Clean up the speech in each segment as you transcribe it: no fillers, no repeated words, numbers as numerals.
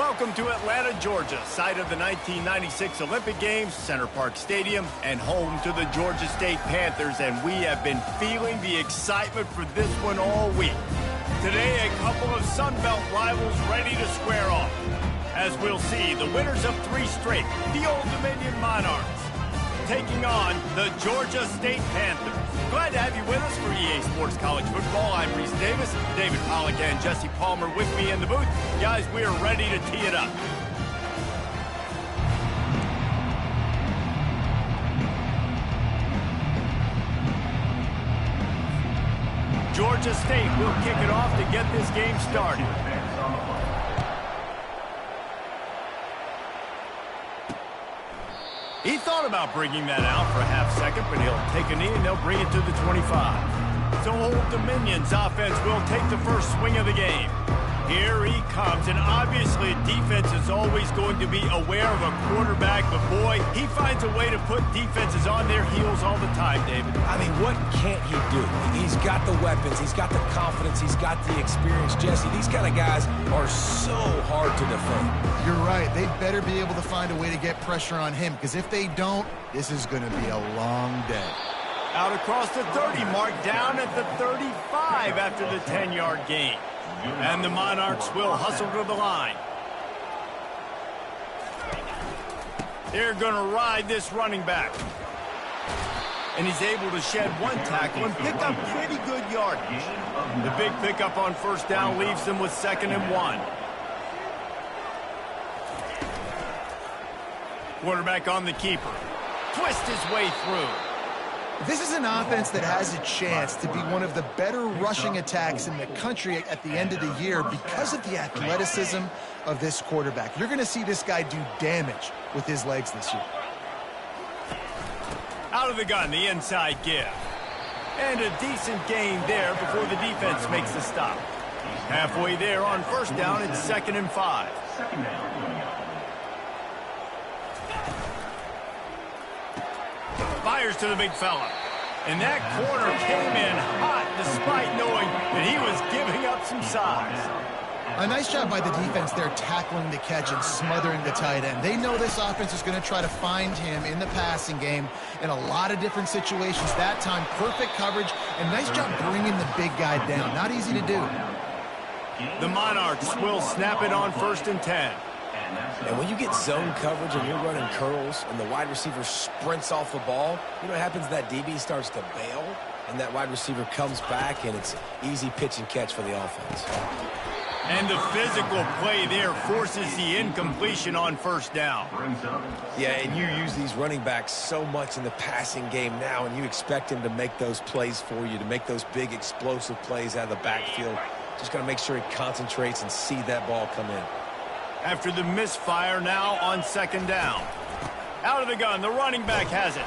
Welcome to Atlanta, Georgia, site of the 1996 Olympic Games, Center Parc Stadium, and home to the Georgia State Panthers, and we have been feeling the excitement for this one all week. Today, a couple of Sun Belt rivals ready to square off. As we'll see, the winners of 3 straight, the Old Dominion Monarchs, taking on the Georgia State Panthers. Glad to have you with us for EA Sports College Football. I'm Reese Davis, David Pollack and Jesse Palmer with me in the booth. Guys, we are ready to tee it up. Georgia State will kick it off to get this game started. He thought about bringing that out for a half second, but he'll take a knee and they'll bring it to the 25. So Old Dominion's offense will take the first swing of the game. Here he comes, and obviously defense is always going to be aware of a quarterback, but boy, he finds a way to put defenses on their heels all the time, David. I mean, what can't he do? He's got the weapons, he's got the confidence, he's got the experience. Jesse, these kind of guys are so hard to defend. You're right. They better be able to find a way to get pressure on him, because if they don't, this is going to be a long day. Out across the 30 mark, down at the 35 after the 10-yard gain. And the Monarchs will hustle to the line. They're going to ride this running back. And he's able to shed one tackle and pick up pretty good yardage. The big pickup on first down leaves them with 2nd and 1. Quarterback on the keeper. Twist his way through. This is an offense that has a chance to be one of the better rushing attacks in the country at the end of the year because of the athleticism of this quarterback. You're going to see this guy do damage with his legs this year. Out of the gun, the inside give. And a decent gain there before the defense makes the stop. Halfway there on first down, it's 2nd and 5. Fires to the big fella. And that corner came in hot despite knowing that he was giving up some size. A nice job by the defense there tackling the catch and smothering the tight end. They know this offense is going to try to find him in the passing game in a lot of different situations. That time, perfect coverage, and nice job bringing the big guy down. Not easy to do. The Monarchs will snap it on 1st and 10. And when you get zone coverage and you're running curls and the wide receiver sprints off the ball, you know what happens? That DB starts to bail, and that wide receiver comes back, and it's easy pitch and catch for the offense. And the physical play there forces the incompletion on first down. Yeah, and you use these running backs so much in the passing game now, and you expect him to make those plays for you, to make those big explosive plays out of the backfield. Just got to make sure he concentrates and see that ball come in. After the misfire, now on 2nd down. Out of the gun, the running back has it.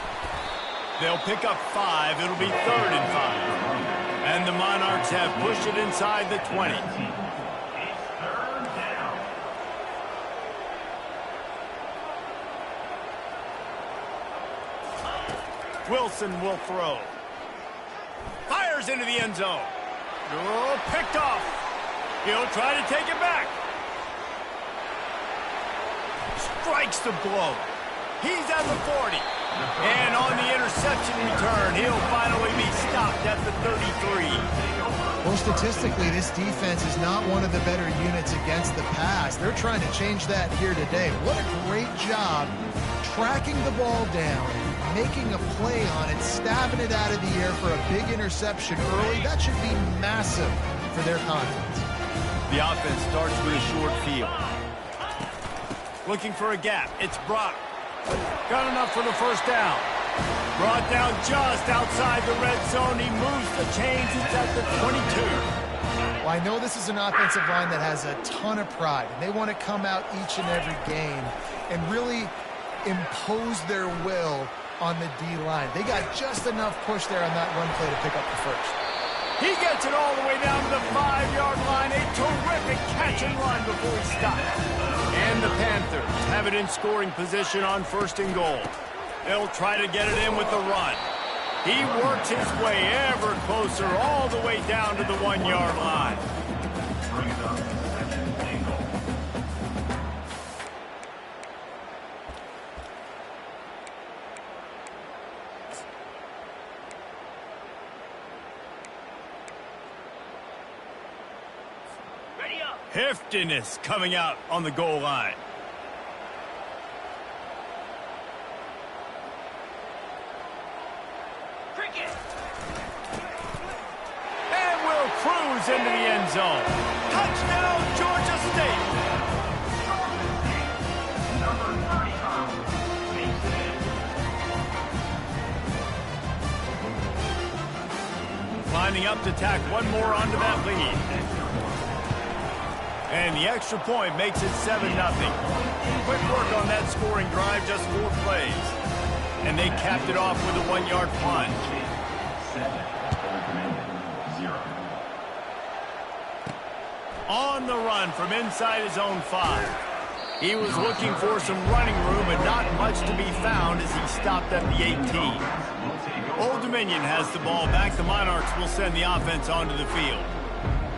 They'll pick up 5. It'll be 3rd and 5. And the Monarchs have pushed it inside the 20. Wilson will throw. Fires into the end zone. Oh, picked off. He'll try to take it back. Strikes the blow. He's at the 40. And on the interception return, he'll finally be stopped at the 33. Well, statistically, this defense is not one of the better units against the pass. They're trying to change that here today. What a great job tracking the ball down, making a play on it, stabbing it out of the air for a big interception early. That should be massive for their confidence. The offense starts with a short field. Looking for a gap. It's Brock. Got enough for the first down. Brought down just outside the red zone. He moves the chains. It's at the 22. Well, I know this is an offensive line that has a ton of pride, and they want to come out each and every game and really impose their will on the D-line. They got just enough push there on that run play to pick up the first. He gets it all the way down to the 5-yard line. A terrific catch and run before he stops. And the Panthers have it in scoring position on 1st and goal. They'll try to get it in with the run. He works his way ever closer all the way down to the 1-yard line. Heftiness coming out on the goal line. And will cruise into the end zone. Touchdown, Georgia State. Lining up to tack one more onto that lead. And the extra point makes it 7-0. Quick work on that scoring drive, just 4 plays. And they capped it off with a 1-yard plunge. On the run from inside his own 5. He was looking for some running room, but not much to be found as he stopped at the 18. Old Dominion has the ball back. The Monarchs will send the offense onto the field.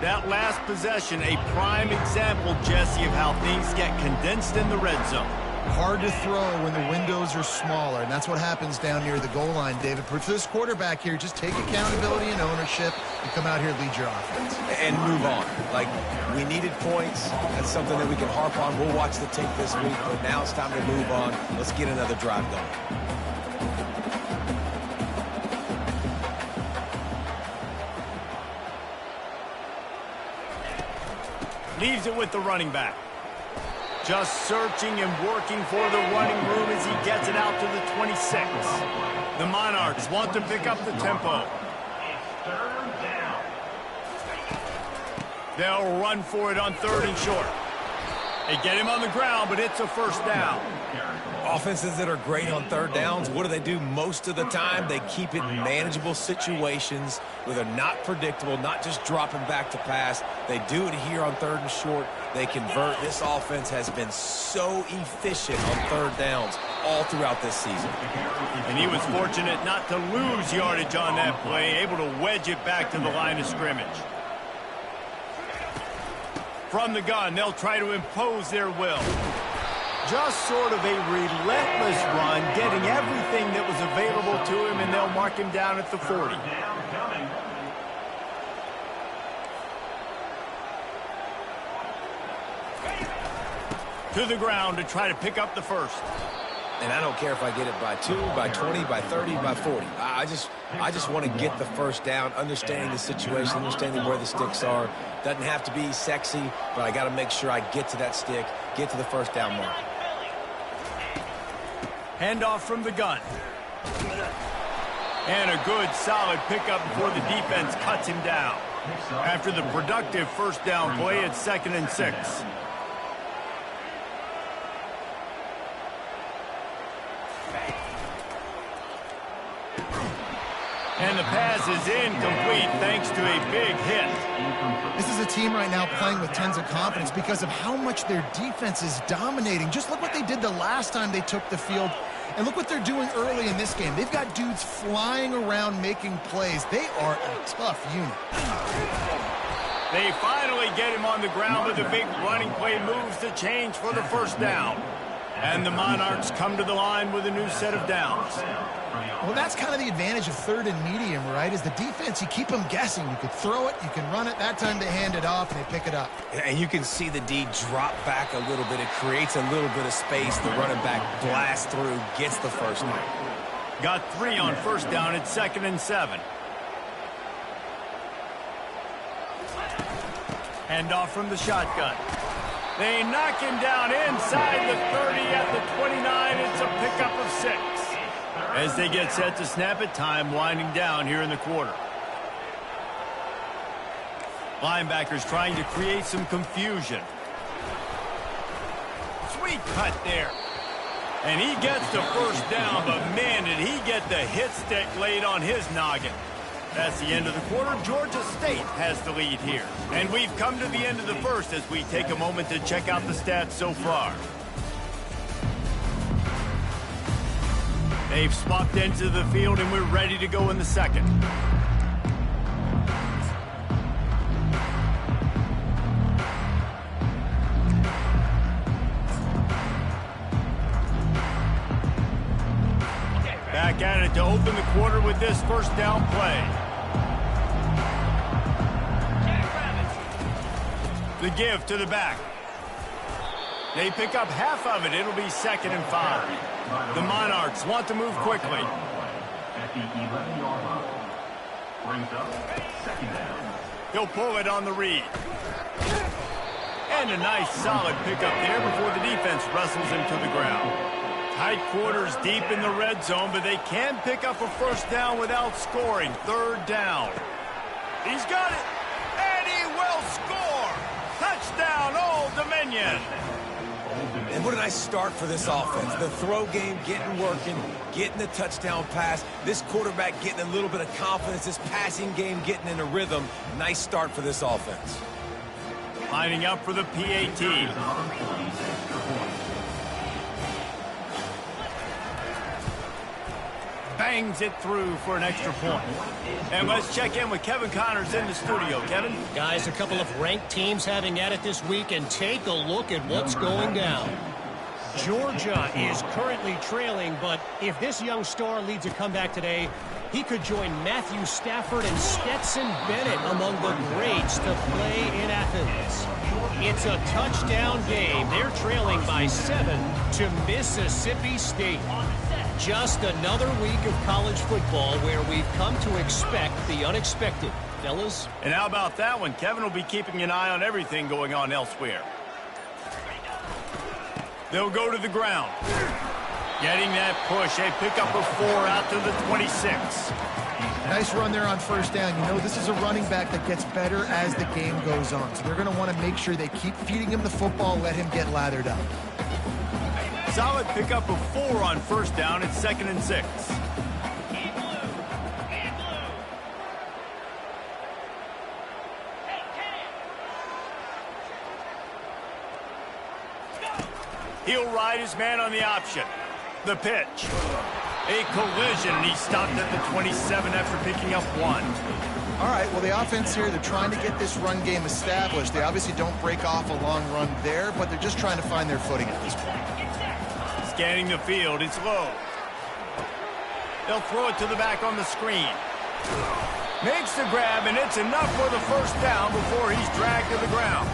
That last possession, a prime example, Jesse, of how things get condensed in the red zone. Hard to throw when the windows are smaller, and that's what happens down near the goal line, David. For this quarterback here, just take accountability and ownership and come out here and lead your offense. And move on. Like, we needed points. That's something that we can harp on. We'll watch the tape this week, but now it's time to move on. Let's get another drive going. Leaves it with the running back. Just searching and working for the running room as he gets it out to the 26. The Monarchs want to pick up the tempo. They'll run for it on 3rd and short. They get him on the ground, but it's a first down. Offenses that are great on 3rd downs, what do most of the time? They keep it in manageable situations where they're not predictable, not just dropping back to pass. They do it here on 3rd and short. They convert. This offense has been so efficient on 3rd downs all throughout this season. And he was fortunate not to lose yardage on that play, able to wedge it back to the line of scrimmage. From the gun, they'll try to impose their will. Just sort of a relentless run, getting everything that was available to him, and they'll mark him down at the 40. To the ground to try to pick up the first. And I don't care if I get it by 2, by 20, by 30, by 40. I just want to get the first down, understanding the situation, understanding where the sticks are. Doesn't have to be sexy, but I got to make sure I get to that stick, get to the first down mark. Handoff from the gun. And a good, solid pickup before the defense cuts him down. After the productive first down play, it's 2nd and 6. And the pass is incomplete thanks to a big hit. This is a team right now playing with tons of confidence because of how much their defense is dominating. Just look what they did the last time they took the field, and look what they're doing early in this game. They've got dudes flying around making plays. They are a tough unit. They finally get him on the ground with a big running play, moves the change for the first down. And the Monarchs come to the line with a new set of downs. Well, that's kind of the advantage of 3rd and medium, right? Is the defense, you keep them guessing. You could throw it, you can run it. That time they hand it off and they pick it up. And you can see the D drop back a little bit. It creates a little bit of space. The running back blasts through, gets the first down. Got 3 on first down. It's 2nd and 7. Handoff from the shotgun. They knock him down inside the 30 at the 29. It's a pickup of 6. As they get set to snap it, time winding down here in the quarter. Linebackers trying to create some confusion. Sweet cut there. And he gets the first down, but man, did he get the hit stick laid on his noggin. That's the end of the quarter. Georgia State has the lead here. And we've come to the end of the first as we take a moment to check out the stats so far. They've swapped into the field, and we're ready to go in the second. Back at it to open the quarter with this first down play. The give to the back. They pick up half of it. It'll be 2nd and 5. The Monarchs want to move quickly. At the 11-yard line. Brings up 2nd down. He'll pull it on the read. And a nice solid pickup there before the defense wrestles him to the ground. Tight quarters deep in the red zone, but they can pick up a first down without scoring. 3rd down. He's got it. And he will score. Touchdown, Old Dominion. And what a nice start for this offense. The throw game getting working, getting the touchdown pass. This quarterback getting a little bit of confidence. This passing game getting in a rhythm. Nice start for this offense. Lining up for the PAT. Bangs it through for an extra point. And let's check in with Kevin Connors in the studio. Kevin? Guys, a couple of ranked teams having at it this week, and take a look at what's going down. Georgia is currently trailing, but if this young star leads a comeback today, he could join Matthew Stafford and Stetson Bennett among the greats to play in Athens. It's a touchdown game. They're trailing by 7 to Mississippi State. Just another week of college football where we've come to expect the unexpected. Fellas? And how about that one? Kevin will be keeping an eye on everything going on elsewhere. They'll go to the ground. Getting that push. They pick up a 4 out to the 26. Nice run there on 1st down. You know, this is a running back that gets better as the game goes on. So they're going to want to make sure they keep feeding him the football, let him get lathered up. Solid pickup of 4 on 1st down. It's 2nd and 6. He'll ride his man on the option. The pitch. A collision, and he stopped at the 27 after picking up 1. All right, well, the offense here, they're trying to get this run game established. They obviously don't break off a long run there, but they're just trying to find their footing at this point. Scanning the field, it's low. They'll throw it to the back on the screen. Makes the grab, and it's enough for the 1st down before he's dragged to the ground.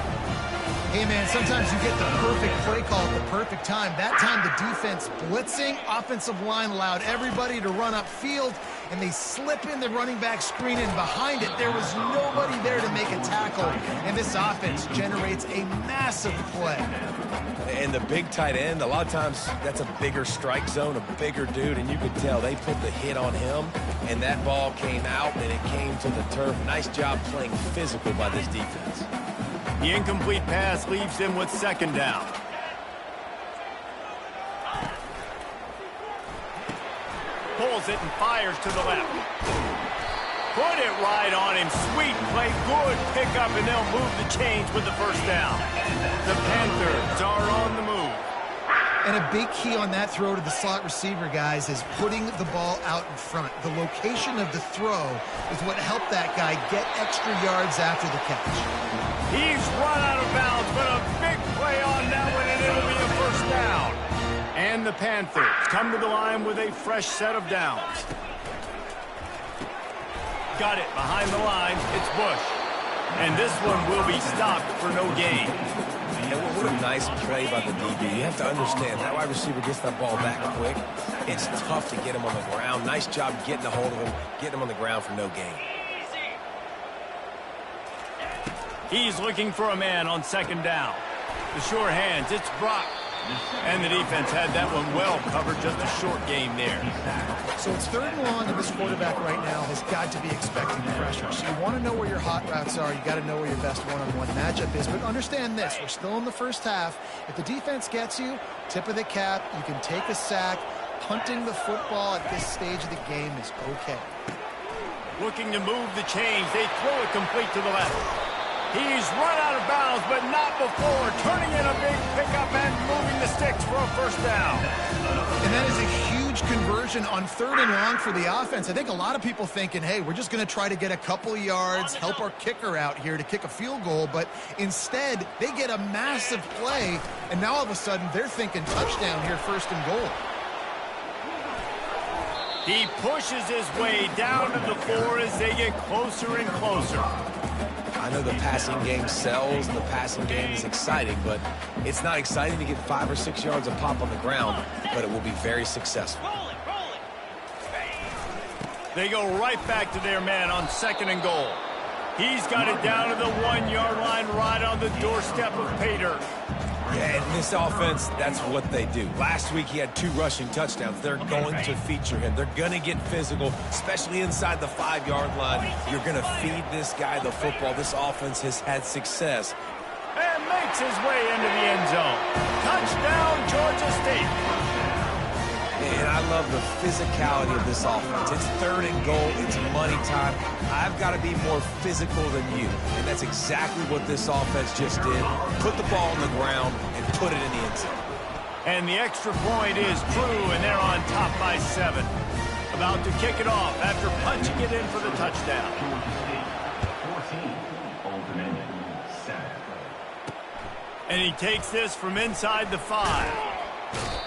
Hey, man, sometimes you get the perfect play call at the perfect time. That time, the defense blitzing, offensive line allowed everybody to run upfield, and they slip in the running back screen, and behind it, there was nobody there to make a tackle, and this offense generates a massive play. And the big tight end, a lot of times that's a bigger strike zone, a bigger dude, and you could tell they put the hit on him, and that ball came out, and it came to the turf. Nice job playing physical by this defense. The incomplete pass leaves them with 2nd down. Pulls it and fires to the left. Put it right on him. Sweet play. Good pickup, and they'll move the chains with the 1st down. The Panthers are on the move. And a big key on that throw to the slot receiver, guys, is putting the ball out in front. The location of the throw is what helped that guy get extra yards after the catch. He's run out of bounds, but a big play on that one, and it'll be a 1st down. And the Panthers come to the line with a fresh set of downs. Got it behind the line. It's Bush. And this one will be stopped for no gain. And what a nice play by the DB. You have to understand, that wide receiver gets that ball back quick. It's tough to get him on the ground. Nice job getting a hold of him, getting him on the ground for no gain. He's looking for a man on 2nd down. The sure hands, it's Brock. And the defense had that one well covered, just a short game there. So it's 3rd and long, and this quarterback right now has got to be expecting pressure. So you want to know where your hot routes are. You got to know where your best one-on-one matchup is. But understand this, we're still in the 1st half. If the defense gets you, tip of the cap, you can take a sack. Punting the football at this stage of the game is okay. Looking to move the chains. They throw it complete to the left. He's run out of bounds, but not before. Turning in a big pickup and moving the sticks for a 1st down. And that is a huge conversion on 3rd and long for the offense. I think a lot of people thinking, hey, we're just going to try to get a couple yards, help our kicker out here to kick a field goal. But instead, they get a massive play, and now all of a sudden they're thinking touchdown here, 1st and goal. He pushes his way down to the 4 as they get closer and closer. I know the passing game sells and the passing game is exciting, but it's not exciting to get 5 or 6 yards of pop on the ground, but it will be very successful. They go right back to their man on 2nd and goal. He's got it down to the 1-yard line right on the doorstep of pay dirt. Yeah, and this offense, that's what they do. Last week he had 2 rushing touchdowns. They're going to feature him. They're going to get physical, especially inside the 5-yard line. You're going to feed this guy the football. This offense has had success. And makes his way into the end zone. Touchdown, Georgia State. And I love the physicality of this offense. It's 3rd and goal. It's money time. I've got to be more physical than you. And that's exactly what this offense just did. Put the ball on the ground and put it in the end zone. And the extra point is true, and they're on top by 7. About to kick it off after punching it in for the touchdown. Georgia State 14, Old Dominion 7. And he takes this from inside the 5.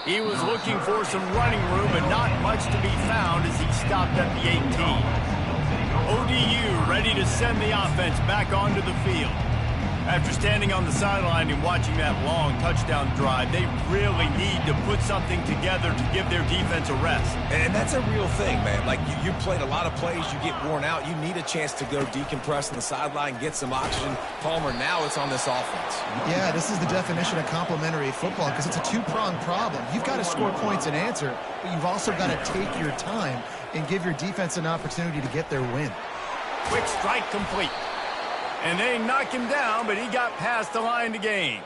He was looking for some running room, but not much to be found as he stopped at the 18. ODU ready to send the offense back onto the field. After standing on the sideline and watching that long touchdown drive, they really need to put something together to give their defense a rest. And that's a real thing, man. Like, you played a lot of plays, you get worn out. You need a chance to go decompress on the sideline, get some oxygen. Palmer, now it's on this offense. Yeah, this is the definition of complementary football because it's a 2-pronged problem. You've got to score points and answer, but you've also got to take your time and give your defense an opportunity to get their win. Quick strike complete. And they knock him down, but he got past the line to gain.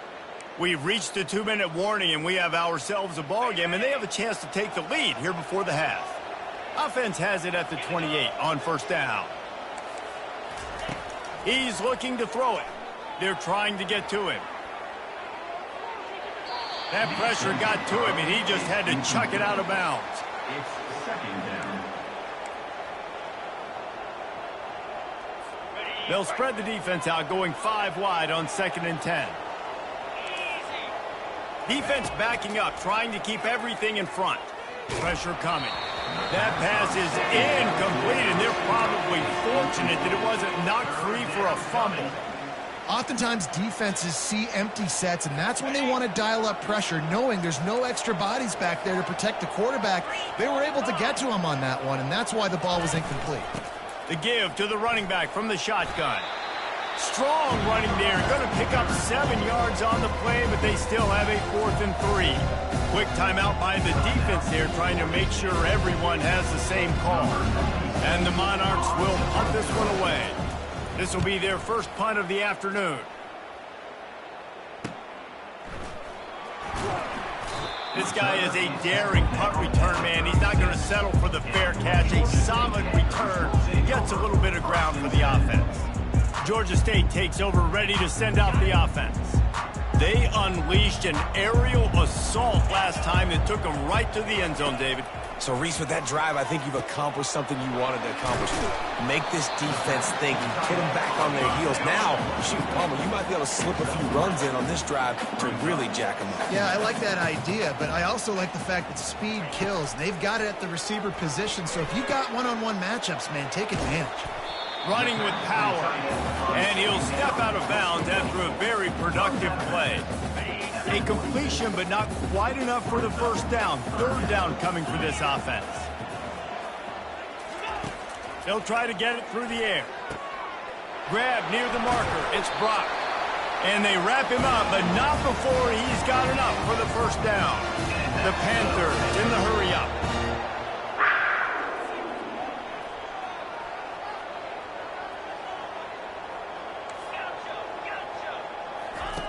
We've reached the 2-minute warning, and we have ourselves a ball game, and they have a chance to take the lead here before the half. Offense has it at the 28 on 1st down. He's looking to throw it. They're trying to get to him. That pressure got to him, and he just had to chuck it out of bounds. It's 2nd down. They'll spread the defense out, going 5 wide on 2nd and 10. Defense backing up, trying to keep everything in front. Pressure coming. That pass is incomplete, and they're probably fortunate that it wasn't knocked free for a fumble. Oftentimes, defenses see empty sets, and that's when they want to dial up pressure, knowing there's no extra bodies back there to protect the quarterback. They were able to get to him on that one, and that's why the ball was incomplete. The give to the running back from the shotgun. Strong running there. Going to pick up 7 yards on the play, but they still have a 4th and 3. Quick timeout by the defense there, trying to make sure everyone has the same call. And the Monarchs will punt this one away. This will be their first punt of the afternoon. This guy is a daring punt return man. He's not going to settle for the fair catch. A solid return. Gets a little bit of ground for the offense. Georgia State takes over, ready to send out the offense. They unleashed an aerial assault last time that took them right to the end zone, David. So, Reese, with that drive, I think you've accomplished something you wanted to accomplish. Make this defense think. Put them back on their heels. Now, shoot, Palmer, you might be able to slip a few runs in on this drive to really jack them up. Yeah, I like that idea, but I also like the fact that speed kills. They've got it at the receiver position, so if you've got one-on-one matchups, man, take advantage. Running with power, and he'll step out of bounds after a very productive play. A completion, but not quite enough for the 1st down. 3rd down coming for this offense. They'll try to get it through the air. Grab near the marker. It's Brock. And they wrap him up, but not before he's got enough for the 1st down. The Panthers in the hurry up.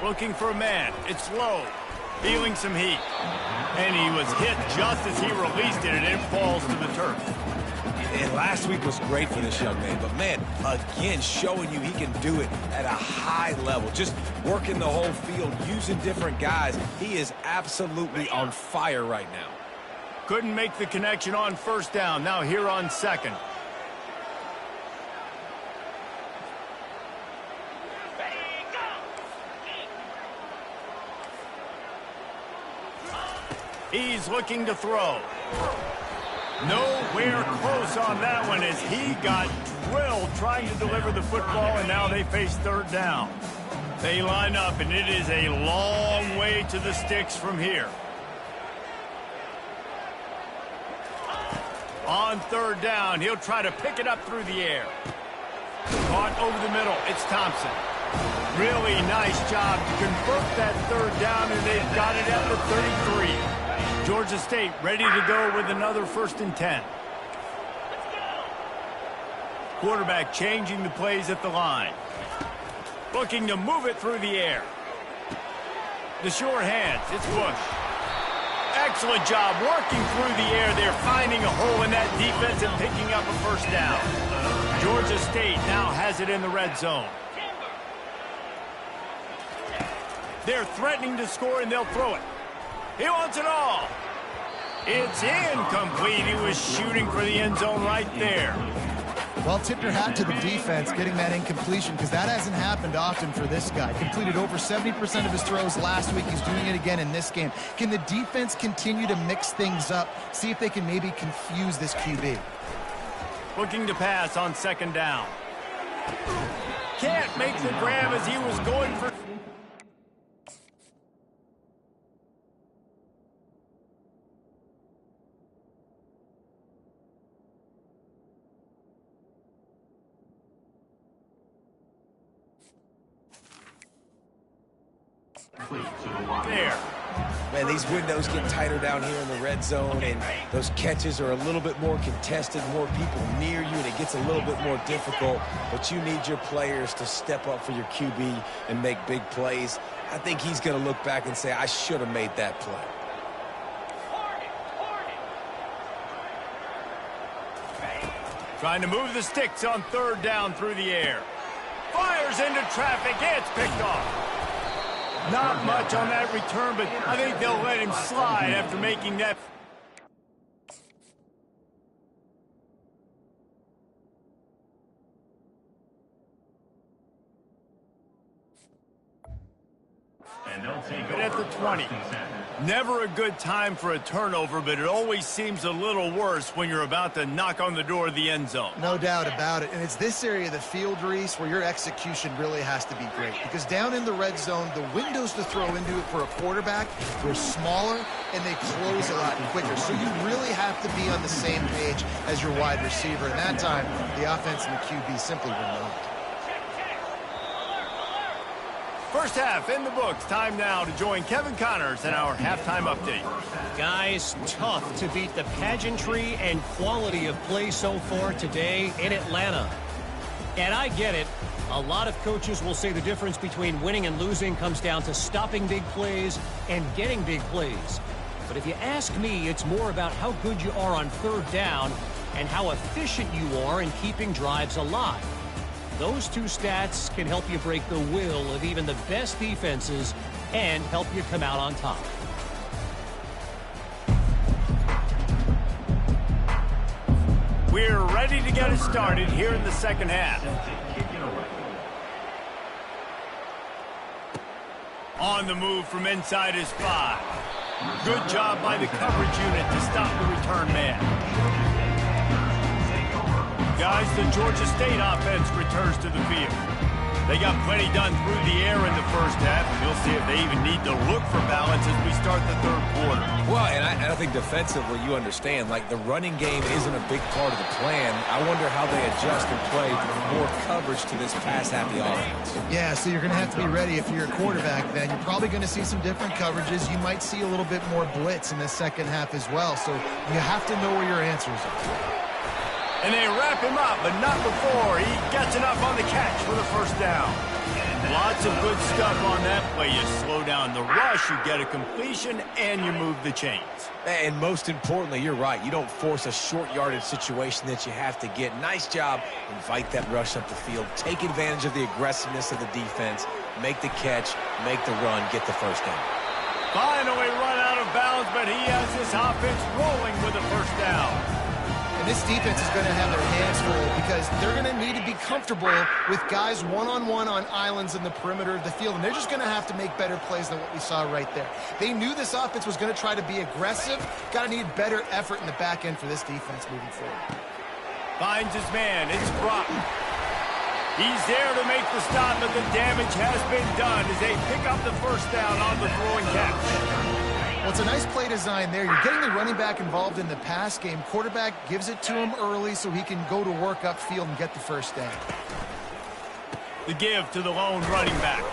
Looking for a man. It's low. Feeling some heat. And he was hit just as he released it, and it falls to the turf. And last week was great for this young man. But, man, again, showing you he can do it at a high level. Just working the whole field, using different guys. He is absolutely on fire right now. Couldn't make the connection on 1st down. Now here on 2nd. He's looking to throw. Nowhere close on that one as he got drilled trying to deliver the football, and now they face third down. They line up, and it is a long way to the sticks from here. On third down, he'll try to pick it up through the air. Caught over the middle. It's Thompson. Really nice job to convert that third down, and they've got it at the 33. Georgia State ready to go with another 1st and 10. Quarterback changing the plays at the line. Looking to move it through the air. The sure hands. It's Bush. Excellent job working through the air. They're finding a hole in that defense and picking up a 1st down. Georgia State now has it in the red zone. They're threatening to score, and they'll throw it. He wants it all. It's incomplete. He was shooting for the end zone right there. Well, tip your hat to the defense getting that incompletion, because that hasn't happened often for this guy. Completed over 70% of his throws last week. He's doing it again in this game. Can the defense continue to mix things up, see if they can maybe confuse this QB? Looking to pass on 2nd down. Can't make the grab as he was going for... There. Man, these windows get tighter down here in the red zone, and those catches are a little bit more contested, more people near you, and it gets a little bit more difficult. But you need your players to step up for your QB and make big plays. I think he's going to look back and say, I should have made that play. Trying to move the sticks on 3rd down through the air. Fires into traffic. It's picked off. Not much on that return, but I think they'll let him slide after making that. And they'll take But at the 20. Never a good time for a turnover, but it always seems a little worse when you're about to knock on the door of the end zone. No doubt about it. And it's this area of the field, Reese, where your execution really has to be great. Because down in the red zone, the windows to throw into it for a quarterback, they're smaller and they close a lot quicker. So you really have to be on the same page as your wide receiver. And that time, the offense and the QB simply were not. First half in the books. Time now to join Kevin Connors in our halftime update. Guys, tough to beat the pageantry and quality of play so far today in Atlanta. And I get it. A lot of coaches will say the difference between winning and losing comes down to stopping big plays and getting big plays. But if you ask me, it's more about how good you are on 3rd down and how efficient you are in keeping drives alive. Those two stats can help you break the will of even the best defenses and help you come out on top. We're ready to get it started here in the 2nd half. On the move from inside his 5. Good job by the coverage unit to stop the return man. Guys, the Georgia State offense returns to the field. They got plenty done through the air in the 1st half, and we'll see if they even need to look for balance as we start the 3rd quarter. Well, and I think defensively you understand, like the running game isn't a big part of the plan. I wonder how they adjust and play more coverage to this pass-happy offense. Yeah, so you're going to have to be ready if you're a quarterback then. You're probably going to see some different coverages. You might see a little bit more blitz in the 2nd half as well, so you have to know where your answers are. And they wrap him up, but not before he gets enough on the catch for the 1st down. Lots of good stuff on that play. You slow down the rush, you get a completion, and you move the chains. And most importantly, you're right. You don't force a short yardage situation that you have to get. Nice job. Invite that rush up the field. Take advantage of the aggressiveness of the defense. Make the catch, make the run, get the 1st down. Finally run out of bounds, but he has this offense rolling with a 1st down. And this defense is going to have their hands full because they're going to need to be comfortable with guys one-on-one on islands in the perimeter of the field, and they're just going to have to make better plays than what we saw right there. They knew this offense was going to try to be aggressive. Got to need better effort in the back end for this defense moving forward. Finds his man. It's Brock. He's there to make the stop, but the damage has been done as they pick up the first down on the throwing catch. Well, it's a nice play design there. You're getting the running back involved in the pass game. Quarterback gives it to him early so he can go to work upfield and get the first down. The give to the lone running back.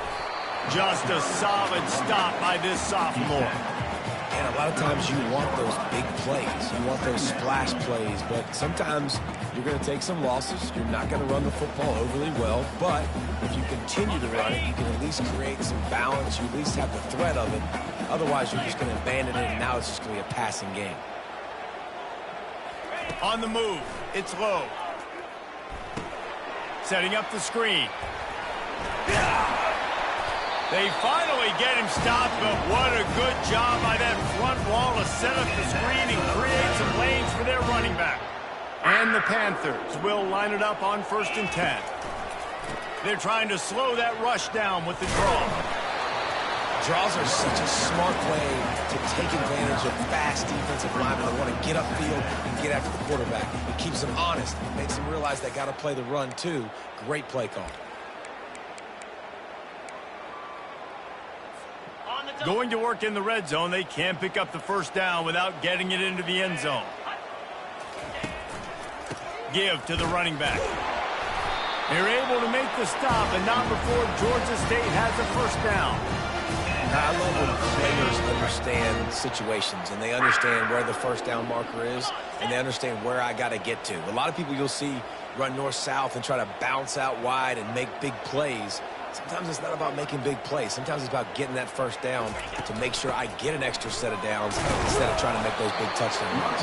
Just a solid stop by this sophomore. And a lot of times you want those big plays. You want those splash plays, but sometimes you're going to take some losses. You're not going to run the football overly well, but if you continue to run it, you can at least create some balance. You at least have the threat of it. Otherwise, you're just going to abandon it, and now it's just going to be a passing game. On the move, it's Lowe. Setting up the screen. They finally get him stopped, but what a good job by that front wall to set up the screen and create some lanes for their running back. And the Panthers will line it up on 1st and 10. They're trying to slow that rush down with the draw. Draws are such a smart way to take advantage of fast defensive linemen that want to get upfield and get after the quarterback. It keeps them honest. It makes them realize they got to play the run, too. Great play call. Going to work in the red zone, they can't pick up the first down without getting it into the end zone. Give to the running back. They're able to make the stop, and not before Georgia State has the first down. I love when players understand situations, and they understand where the first down marker is, and they understand where I got to get to. A lot of people you'll see run north-south and try to bounce out wide and make big plays. Sometimes it's not about making big plays. Sometimes it's about getting that first down to make sure I get an extra set of downs instead of trying to make those big touchdown runs.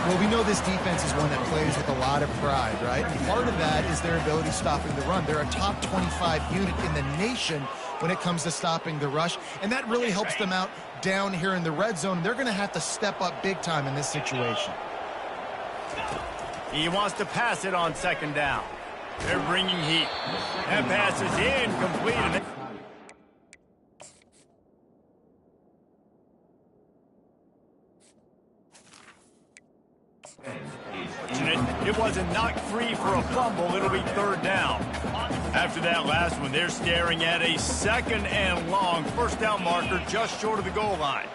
Well, we know this defense is one that plays with a lot of pride, right? And part of that is their ability stopping the run. They're a top 25 unit in the nation when it comes to stopping the rush, and that really helps them out down here in the red zone. They're going to have to step up big time in this situation. He wants to pass it on 2nd down. They're bringing heat. That pass is incomplete. It wasn't knocked free for a fumble. It'll be 3rd down. After that last one, they're staring at a 2nd and long. First down marker just short of the goal line.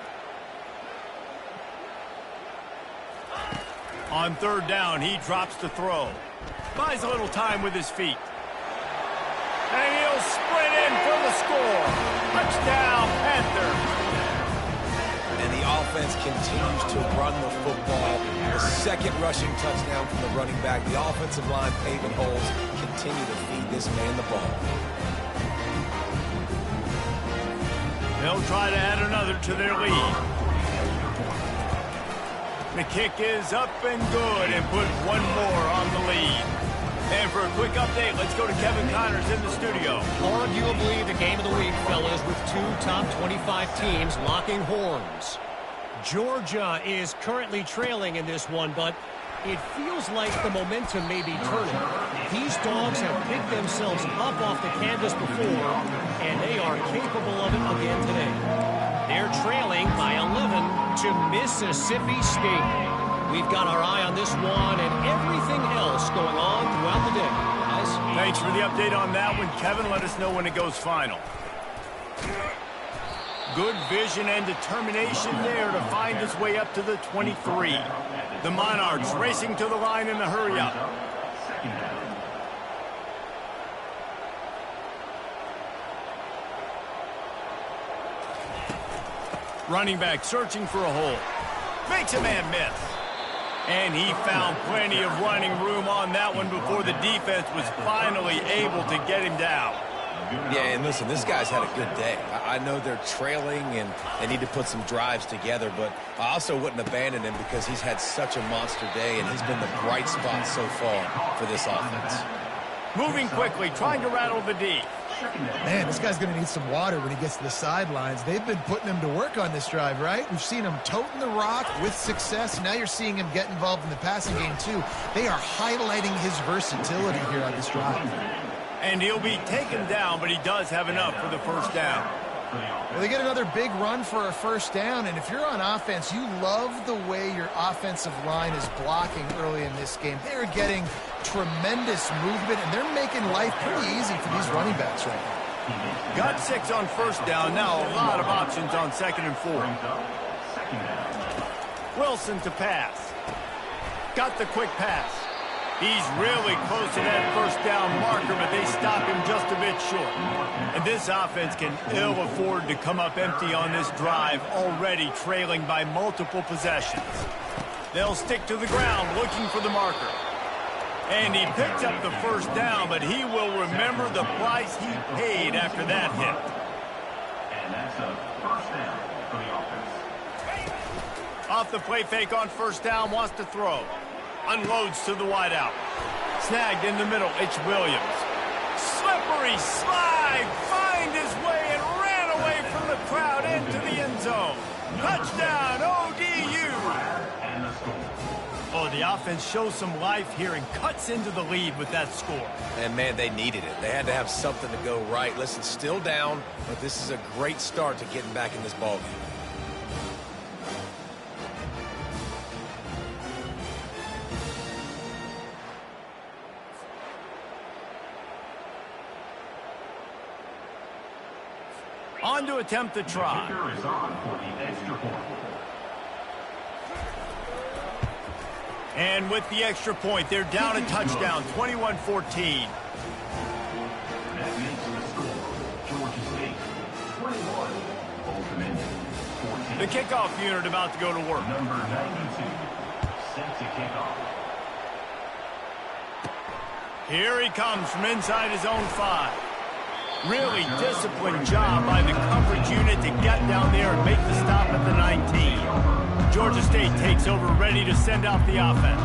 On 3rd down, he drops the throw. Buys a little time with his feet. And he'll sprint in for the score. Touchdown, Panthers. And the offense continues to run the football. The 2nd rushing touchdown from the running back. The offensive line paving holes. Continue to feed this man the ball. They'll try to add another to their lead. The kick is up and good and put one more on the lead. And for a quick update, let's go to Kevin Connors in the studio. Arguably the game of the week, fellas, with 2 top 25 teams locking horns. Georgia is currently trailing in this one, but it feels like the momentum may be turning. These dogs have picked themselves up off the canvas before, and they are capable of it again today. They're trailing by 11 to Mississippi State. We've got our eye on this one and everything else going on throughout the day. Guys, thanks for the update on that one, Kevin. Let us know when it goes final. Good vision and determination there to find his way up to the 23. The Monarchs racing to the line in a hurry up. Running back searching for a hole. Makes a man miss. And he found plenty of running room on that one before the defense was finally able to get him down. Yeah, and listen, this guy's had a good day. I know they're trailing and they need to put some drives together, but I also wouldn't abandon him because he's had such a monster day and he's been the bright spot so far for this offense. Moving quickly, trying to rattle the D. Man, this guy's going to need some water when he gets to the sidelines. They've been putting him to work on this drive, right? We've seen him toting the rock with success. Now you're seeing him get involved in the passing game, too. They are highlighting his versatility here on this drive. And he'll be taken down, but he does have enough for the first down. Well, they get another big run for a first down, and if you're on offense, you love the way your offensive line is blocking early in this game. They're getting tremendous movement, and they're making life pretty easy for these running backs right now. Got 6 on first down. Now a lot of options on 2nd and 4. Wilson to pass. Got the quick pass. He's really close to that first down marker, but they stop him just a bit short. And this offense can ill afford to come up empty on this drive, already trailing by multiple possessions. They'll stick to the ground looking for the marker. And he picked up the first down, but he will remember the price he paid after that hit. And that's a first down for the offense. Off the play fake on first down, wants to throw. Unloads to the wideout. Snagged in the middle, it's Williams. Slippery slide, find his way and ran away from the crowd into the end zone. Touchdown, ODU. Oh, the offense shows some life here and cuts into the lead with that score. And, man, they needed it. They had to have something to go right. Listen, still down, but this is a great start to getting back in this ballgame. On to attempt the try. Kicker is on for the extra point. And with the extra point, they're down a touchdown, 21-14. That makes the score Georgia State 21, Old Dominion 14. The kickoff unit about to go to work. Number 92, set to kick off. Here he comes from inside his own 5. Really disciplined job by the coverage unit to get down there and make the stop at the 19. Georgia State takes over, ready to send out the offense.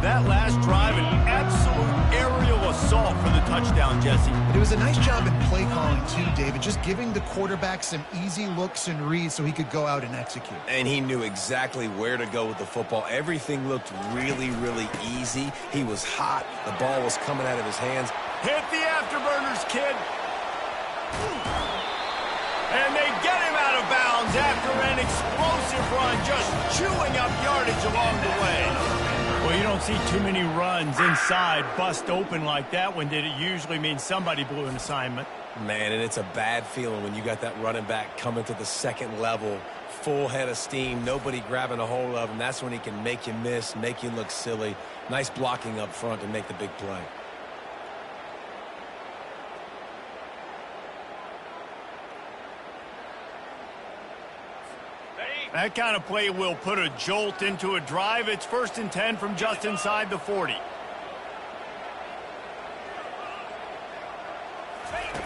That last drive, an absolute aerial assault for the touchdown, Jesse. But it was a nice job in play calling, too, David, just giving the quarterback some easy looks and reads so he could go out and execute. And he knew exactly where to go with the football. Everything looked really, really easy. He was hot. The ball was coming out of his hands. Hit the afterburners, kid. And they get him out of bounds after an explosive run, just chewing up yardage along the way. Well, you don't see too many runs inside bust open like that one did. It usually means somebody blew an assignment. Man, and it's a bad feeling when you got that running back coming to the second level, full head of steam, nobody grabbing a hold of him. That's when he can make you miss, make you look silly. Nice blocking up front to make the big play. That kind of play will put a jolt into a drive. It's 1st and 10 from just inside the 40.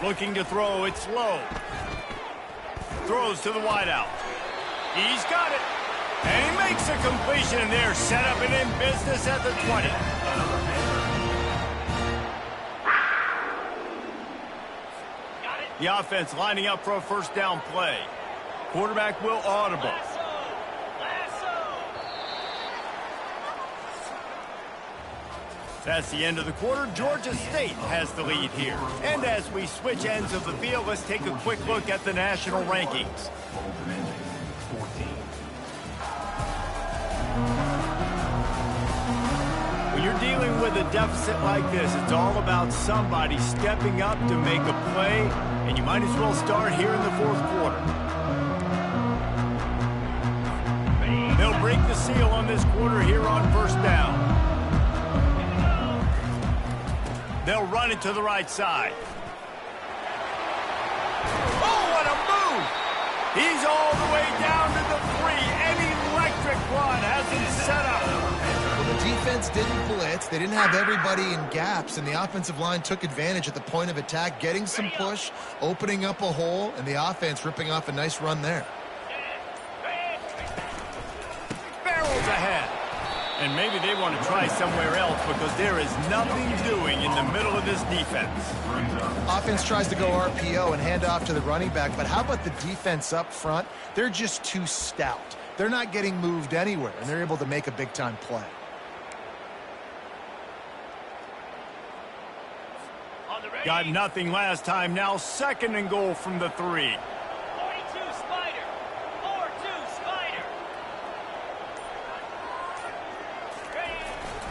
Looking to throw, it's low. Throws to the wideout. He's got it. And he makes a completion, and they're set up and in business at the 20. The offense lining up for a first down play. Quarterback will audible. That's the end of the quarter. Georgia State has the lead here. And as we switch ends of the field, let's take a quick look at the national rankings. Old Dominion 14. When you're dealing with a deficit like this, it's all about somebody stepping up to make a play, and you might as well start here in the 4th quarter. They'll break the seal on this quarter here on first down. They'll run it to the right side. Oh, what a move! He's all the way down to the 3. An electric run has him set up. Well, the defense didn't blitz. They didn't have everybody in gaps, and the offensive line took advantage at the point of attack, getting some push, opening up a hole, and the offense ripping off a nice run there. Barrels ahead. And maybe they want to try somewhere else because there is nothing doing in the middle of this defense. Offense tries to go RPO and hand off to the running back, but how about the defense up front? They're just too stout. They're not getting moved anywhere, and they're able to make a big-time play. Got nothing last time. Now 2nd and goal from the 3. 42 Spider. 4-2 Spider.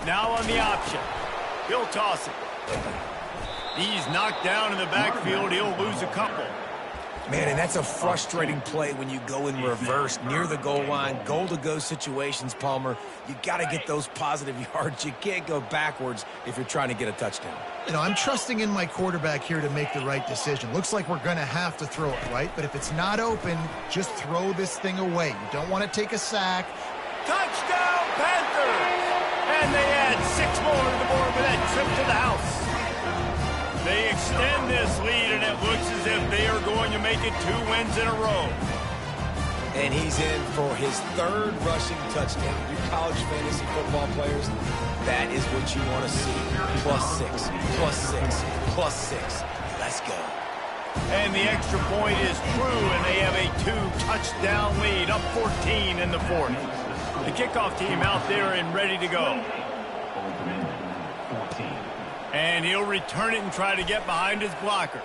Now on the option. He'll toss it. He's knocked down in the backfield. He'll lose a couple. Man, and that's a frustrating play when you go in reverse near the goal line, goal-to-go situations, Palmer. You got to get those positive yards. You can't go backwards if you're trying to get a touchdown. You know, I'm trusting in my quarterback here to make the right decision. Looks like we're going to have to throw it, right? But if it's not open, just throw this thing away. You don't want to take a sack. Touchdown, Panthers! And they add 6 more to the board with that trip to the house. They extend this lead, and it looks as if they are going to make it 2 wins in a row. And he's in for his 3rd rushing touchdown. You college fantasy football players, that is what you want to see. +6, +6, +6. Let's go. And the extra point is true, and they have a 2-touchdown lead, up 14 in the 4th. The kickoff team out there and ready to go. And he'll return it and try to get behind his blocker.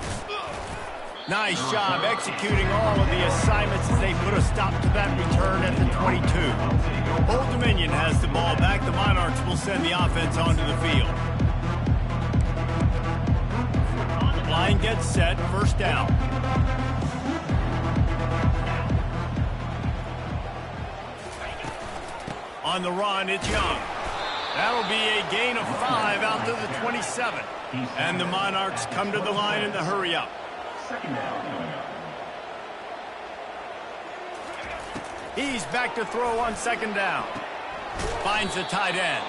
Nice job executing all of the assignments as they put a stop to that return at the 22. Old Dominion has the ball back. The Monarchs will send the offense onto the field. Line gets set. 1st down. On the run, it's Young. That'll be a gain of 5 out to the 27. And the Monarchs come to the line in the hurry up. 2nd down coming up. He's back to throw on 2nd down. Finds the tight end.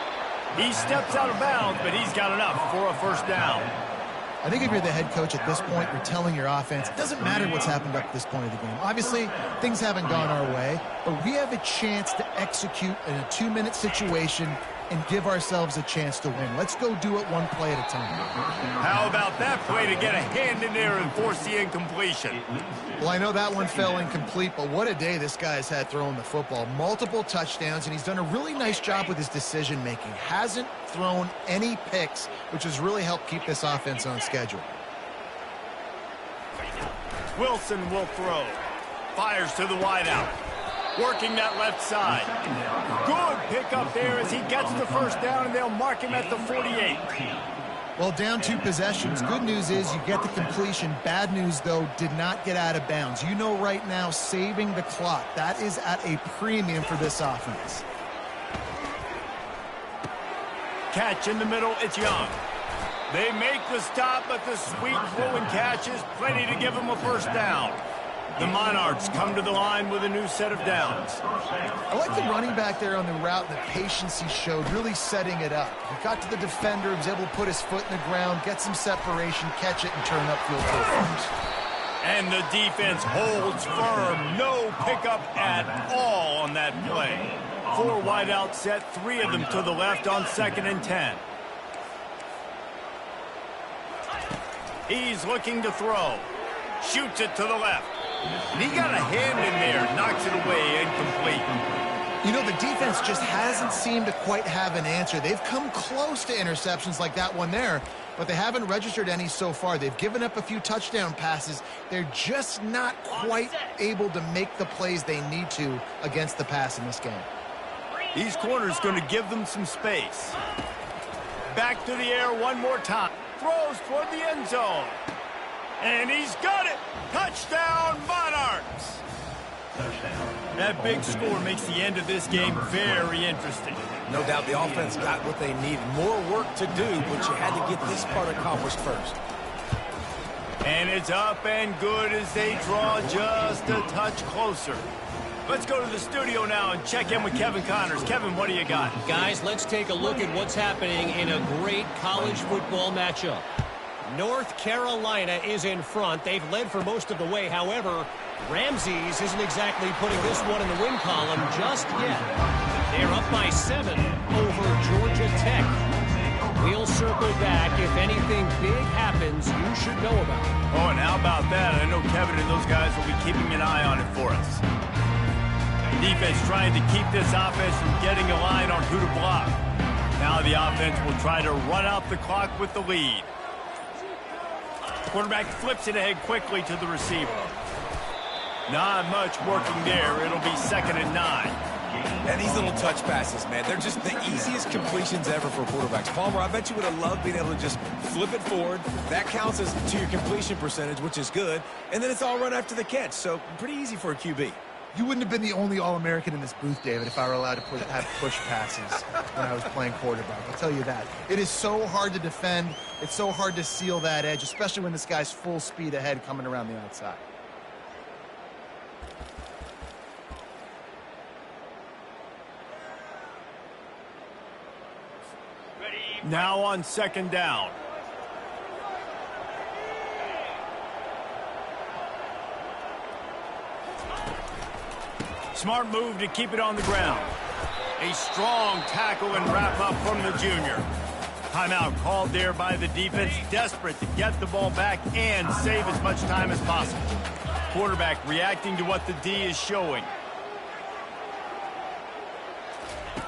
He steps out of bounds, but he's got enough for a 1st down. I think if you're the head coach at this point, you're telling your offense, it doesn't matter what's happened up to this point of the game. Obviously, things haven't gone our way, but we have a chance to execute in a 2-minute situation and give ourselves a chance to win. Let's go do it 1 play at a time. How about that play to get a hand in there and force the incompletion? Well, I know that one fell incomplete, but what a day this guy's had throwing the football. Multiple touchdowns, and he's done a really nice job with his decision-making. Hasn't thrown any picks, which has really helped keep this offense on schedule. Wilson will throw. Fires to the wideout. Working that left side. Good pickup there as he gets the 1st down, and they'll mark him at the 48. Well, down 2 possessions. Good news is you get the completion. Bad news, though, did not get out of bounds. You know right now, saving the clock. That is at a premium for this offense. Catch in the middle, it's Young. They make the stop, but the sweet throwing catch is plenty to give them a 1st down. The Monarchs come to the line with a new set of downs. I like the running back there on the route, the patience he showed, really setting it up. He got to the defender, he was able to put his foot in the ground, get some separation, catch it, and turn upfield for a 1st. And the defense holds firm. No pickup at all on that play. 4 wide out set, 3 of them to the left on 2nd and 10. He's looking to throw. Shoots it to the left. He got a hand in there, knocks it away, incomplete. You know, the defense just hasn't seemed to quite have an answer. They've come close to interceptions like that one there, but they haven't registered any so far. They've given up a few touchdown passes. They're just not quite able to make the plays they need to against the pass in this game. These corners going to give them some space. Back to the air 1 more time. Throws toward the end zone. And he's got it! Touchdown, Monarchs! Touchdown. That big score makes the end of this game very interesting. No doubt the offense got what they needed. More work to do, but you had to get this part accomplished first. And it's up and good as they draw just a touch closer. Let's go to the studio now and check in with Kevin Connors. Kevin, what do you got? Guys, let's take a look at what's happening in a great college football matchup. North Carolina is in front. They've led for most of the way. However, Ramses isn't exactly putting this one in the win column just yet. They're up by 7 over Georgia Tech. We'll circle back. If anything big happens, you should know about it. Oh, and how about that? I know Kevin and those guys will be keeping an eye on it for us. Defense trying to keep this offense from getting a line on who to block. Now the offense will try to run out the clock with the lead. Quarterback flips it ahead quickly to the receiver. Not much working there. It'll be 2nd and 9. And these little touch passes, man, they're just the easiest completions ever for quarterbacks. Palmer, I bet you would have loved being able to just flip it forward. That counts as to your completion percentage, which is good. And then it's all run after the catch. So pretty easy for a QB. You wouldn't have been the only All-American in this booth, David, if I were allowed to have push passes when I was playing quarterback. I'll tell you that. It is so hard to defend. It's so hard to seal that edge, especially when this guy's full speed ahead coming around the outside. Now on 2nd down. Smart move to keep it on the ground. A strong tackle and wrap up from the junior. Timeout called there by the defense, desperate to get the ball back and save as much time as possible. Quarterback reacting to what the D is showing.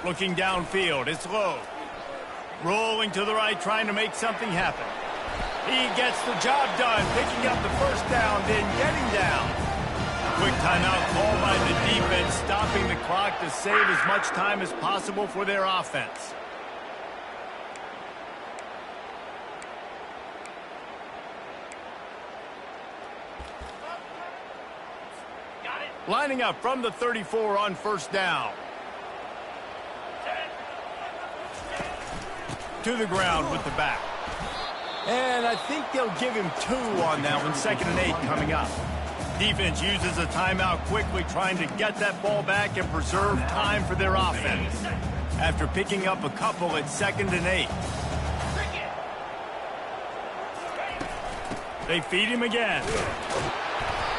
Looking downfield, it's low. Rolling to the right, trying to make something happen. He gets the job done, picking up the first down, then getting down. Quick timeout called by the defense, stopping the clock to save as much time as possible for their offense. Got it. Lining up from the 34 on 1st down. To the ground with the back. And I think they'll give him 2 on that one. 2nd and 8 coming up. Defense uses a timeout quickly, trying to get that ball back and preserve time for their offense. After picking up a couple at 2nd and 8. They feed him again.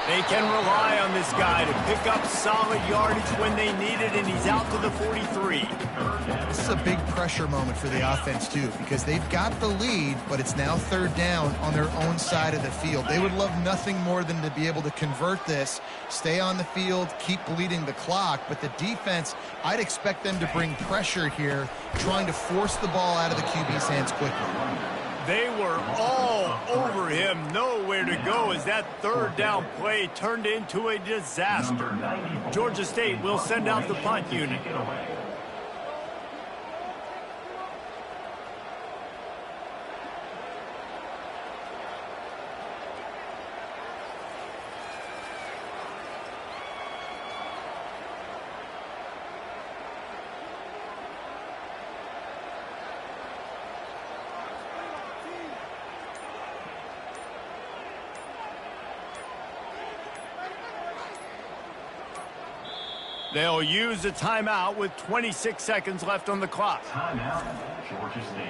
They can rely on this guy to pick up solid yardage when they need it, and he's out to the 43. This is a big pressure moment for the offense, too, because they've got the lead, but it's now 3rd down on their own side of the field. They would love nothing more than to be able to convert this, stay on the field, keep bleeding the clock, but the defense, I'd expect them to bring pressure here, trying to force the ball out of the QB's hands quickly. They were all over him, nowhere to go as that 3rd down play turned into a disaster. Georgia State will send out the punt unit. They'll use a timeout with 26 seconds left on the clock. Timeout, Georgia State.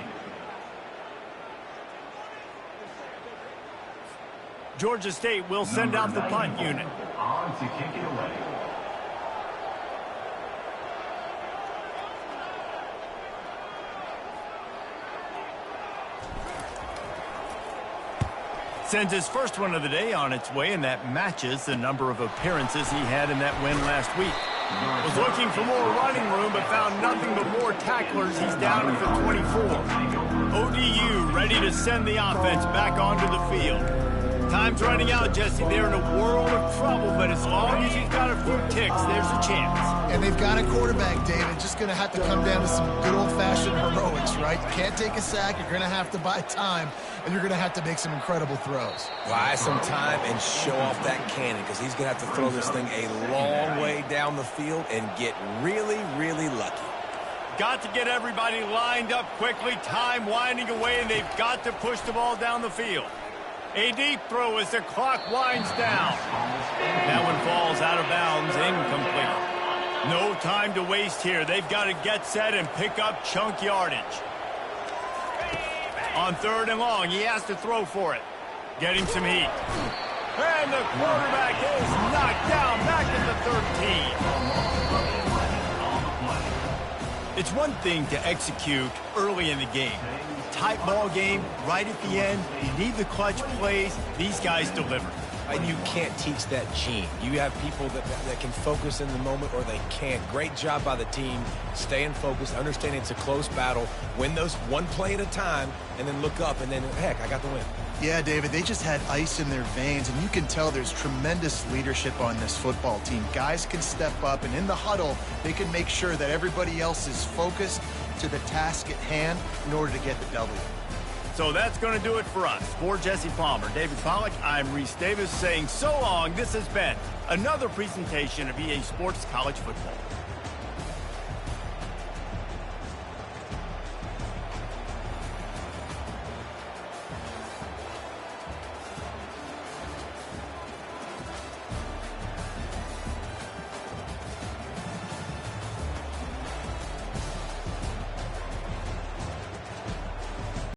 Georgia State will send out the punt unit. On to kick it away. Sends his first one of the day on its way, and that matches the number of appearances he had in that win last week. Was looking for more running room, but found nothing but more tacklers. He's down at the 24. ODU ready to send the offense back onto the field. Time's running out, Jesse. They're in a world of trouble, but as long as he's got a few ticks, there's a chance. And they've got a quarterback, David. Just going to have to come down to some good old-fashioned heroics, right? You can't take a sack. You're going to have to buy time, and you're going to have to make some incredible throws. Buy some time and show off that cannon, because he's going to have to throw this thing a long way down the field and get really, really lucky. Got to get everybody lined up quickly. Time winding away, and they've got to push the ball down the field. A deep throw as the clock winds down. That one falls out of bounds, incomplete. No time to waste here. They've got to get set and pick up chunk yardage. On 3rd and long, he has to throw for it. Getting some heat. And the quarterback is knocked down back at the 13. It's one thing to execute early in the game. Tight ball game, right at the end, you need the clutch plays. These guys deliver. And you can't teach that gene. You have people that can focus in the moment or they can't. Great job by the team, staying focused, understanding it's a close battle, win those one play at a time, and then look up, and then, heck, I got the win. Yeah, David, they just had ice in their veins, and you can tell there's tremendous leadership on this football team. Guys can step up, and in the huddle, they can make sure that everybody else is focused to the task at hand in order to get the W. So that's going to do it for us. For Jesse Palmer, David Pollack, I'm Reese Davis saying so long. This has been another presentation of EA Sports College Football.